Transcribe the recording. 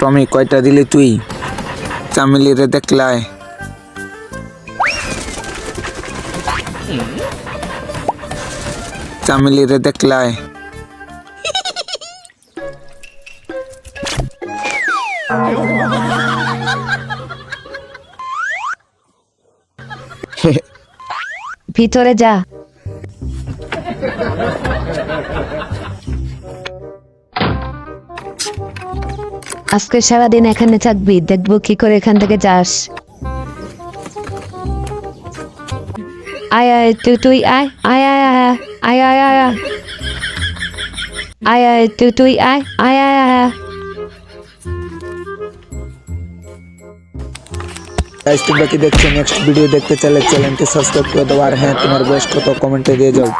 টমি কয়টা দিলি তুই? চামেলিরে দেখলায় চামেলিরে দেখলায় ভিতরে যা। আজকে সারাদিন এখানে থাকবি, দেখবো কি করে এখান থেকে যাস। আয় আয় তুই আয় আয় আয় আয় আয় আয় আয় আয় আয় তুই আয় আয় আয় আয়। গাইস তোমরা কি দেখছো? নেক্সট ভিডিও দেখতে চাইলে চ্যানেলটি সাবস্ক্রাইব করে দাও, আর হ্যাঁ তোমার বয়স কত কমেন্টে দিয়ে যাও।